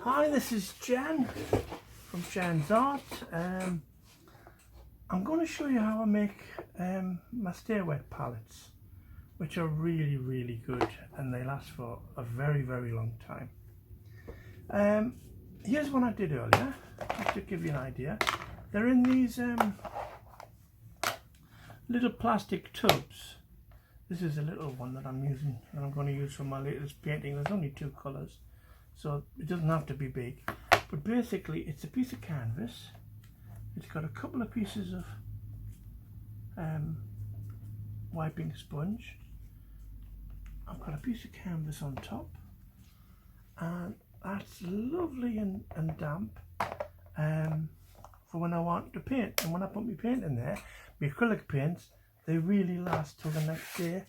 Hi, this is Jan from Jan's Art. I'm going to show you how I make my Stay Wet palettes, which are really good and they last for a very long time. Here's one I did earlier, just to give you an idea. They're in these little plastic tubs. This is a little one that I'm using, and I'm going to use for my latest painting. There's only 2 colours, so it doesn't have to be big. But basically, it's a piece of canvas. It's got a couple of pieces of wiping sponge. I've got a piece of canvas on top, and that's lovely and damp for when I want to paint. And when I put my paint in there, my acrylic paints, they really last till the next day.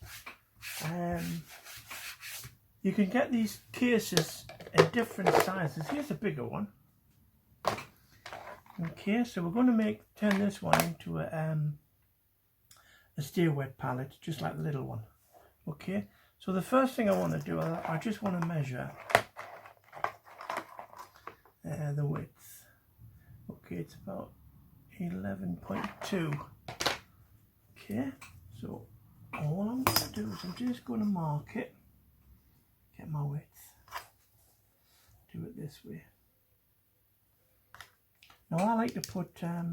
You can get these cases in different sizes. Here's a bigger one. Okay, so we're going to turn this one into a Stay Wet palette, just like the little one. Okay, so the first thing I want to do, I just want to measure the width. Okay, it's about 11.2. Okay, so all I'm going to do is I'm just going to mark it, get my width, do it this way. Now I like to put a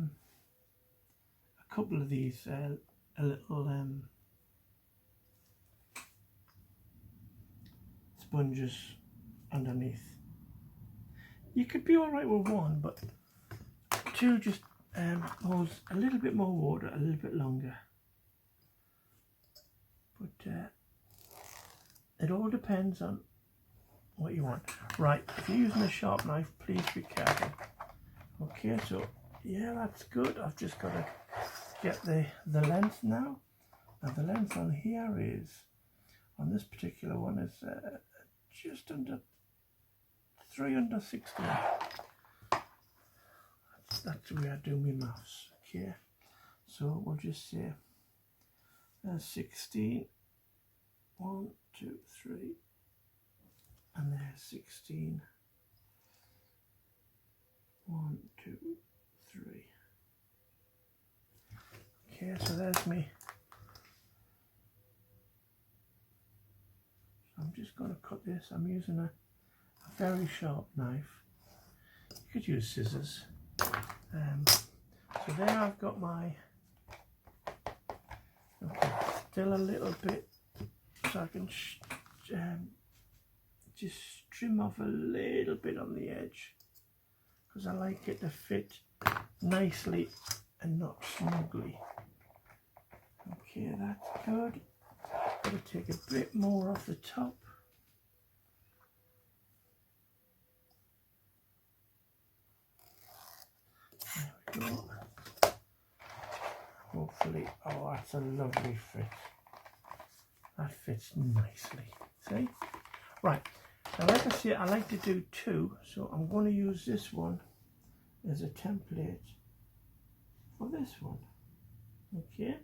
couple of these a little sponges underneath. You could be alright with one, but 2 just holds a little bit more water a little bit longer. But it all depends on what you want. Right, if you're using a sharp knife, please be careful. Okay, so yeah, that's good. I've just got to get the length now. And the length on here is, on this particular one, is just under 3/16. That's the way I do my maths. Okay, so we'll just say 16. 1, 2, 3, and there's 16. 1, 2, 3. Okay, so there's me. So I'm just going to cut this. I'm using a very sharp knife. You could use scissors. So there I've got my. Okay, still a little bit. So I can just trim off a little bit on the edge, because I like it to fit nicely and not snugly. Okay, that's good. Got to take a bit more off the top. There we go. Hopefully, oh, that's a lovely fit. That fits nicely. See? Right. Now, like I say, I like to do 2, so I'm going to use this one as a template for this one. Okay.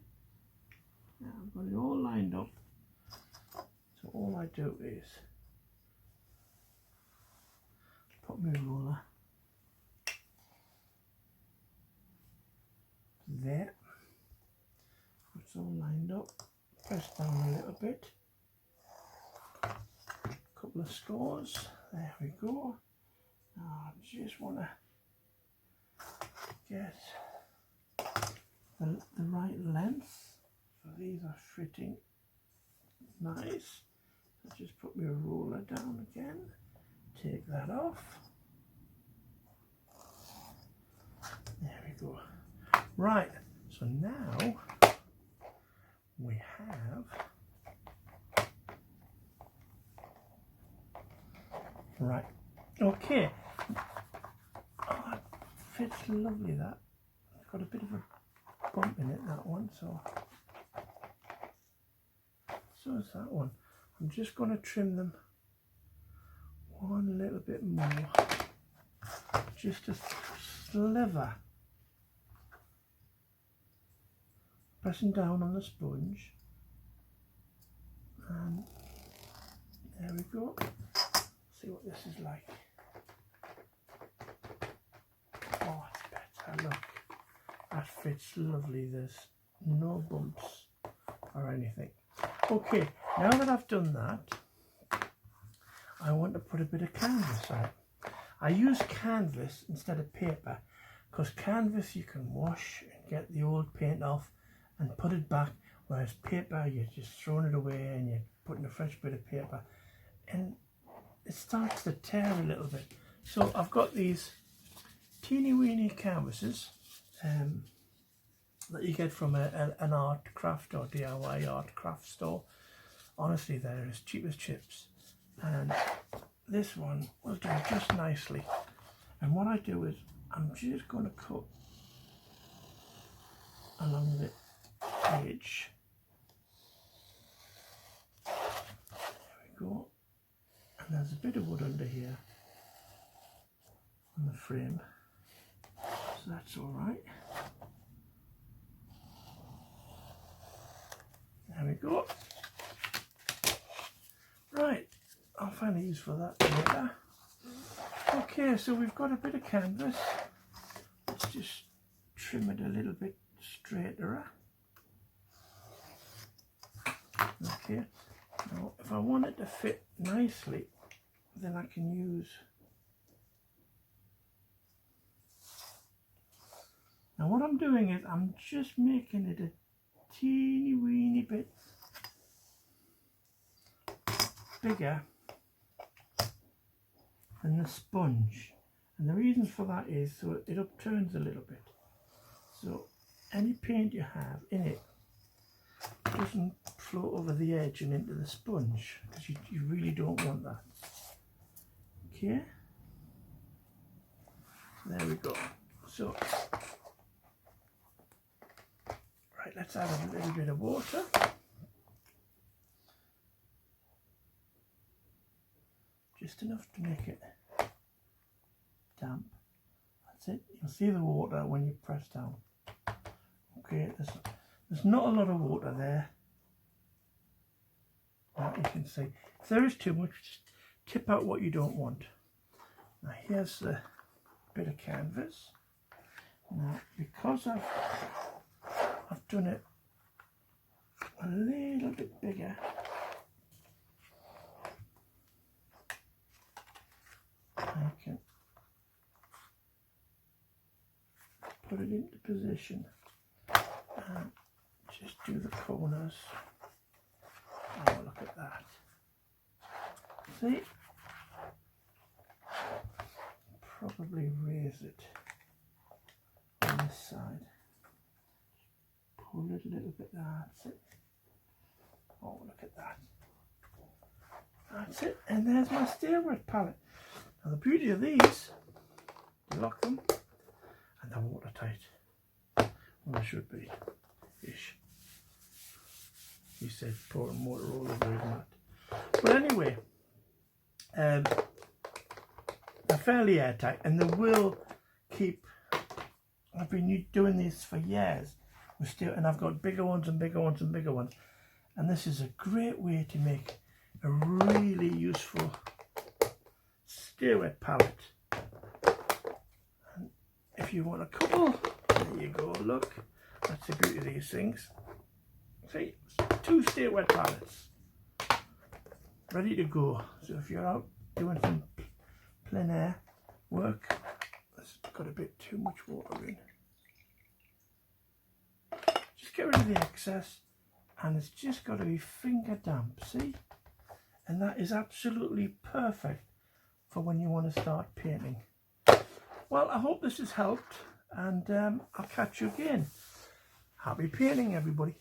Now I've got it all lined up. So all I do is put my ruler there. It's all lined up. Press down a little bit. Couple of scores. There we go. Now I just want to get the right length. So these are fitting nice. I just put my ruler down again. Take that off. There we go. Right. So now we have right. Okay. Oh, that fits lovely. That it's got a bit of a bump in it. That one. So is that one. I'm just going to trim them one little bit more. Just a sliver. Pressing down on the sponge, and there we go. See what this is like. fits lovely. There's no bumps or anything. Okay, now that I've done that, I want to put a bit of canvas on it. I use canvas instead of paper because canvas you can wash and get the old paint off and put it back, whereas paper you're just throwing it away and you're putting a fresh bit of paper and it starts to tear a little bit. So I've got these teeny weeny canvases that you get from an art craft or DIY art craft store. Honestly, they're as cheap as chips, and this one will do just nicely. And what I do is I'm just going to cut along the edge. There we go. And there's a bit of wood under here on the frame, so that's all right. There we go. Right, I'll find a use for that later. Okay, so we've got a bit of canvas. Let's just trim it a little bit straighter. Okay, now if I want it to fit nicely, then I can use, now what I'm doing is I'm just making it a teeny weeny bit bigger than the sponge, and the reason for that is so it upturns a little bit, so any paint you have in it doesn't float over the edge and into the sponge, because you really don't want that. Okay, so there we go. So right, let's add a little bit of water. Just enough to make it damp. That's it. You'll see the water when you press down. Okay, there's not a lot of water there. Now you can see if there is too much, just tip out what you don't want. Now here's the bit of canvas. Now because I've done it a little bit bigger, I can put it into position and just do the corners. Oh, look at that. See? Probably raise it on this side. Pull it a little bit. That's it. Oh, look at that. That's it. And there's my stairway palette. Now the beauty of these, you lock them and they're watertight. Well, they should be, ish. He said pouring water all over his mat. But anyway, they're fairly airtight and they will keep. I've been doing these for years, and I've got bigger ones and bigger ones and bigger ones. And this is a great way to make a really useful stairway palette. And if you want a couple, there you go, look, that's the beauty of these things. See, 2 stairway palettes ready to go. So if you're out doing some plein air work, it's got a bit too much water in, just get rid of the excess, and it's just got to be finger damp, see? And that is absolutely perfect for when you want to start painting. Well, I hope this has helped, and I'll catch you again. Happy painting, everybody.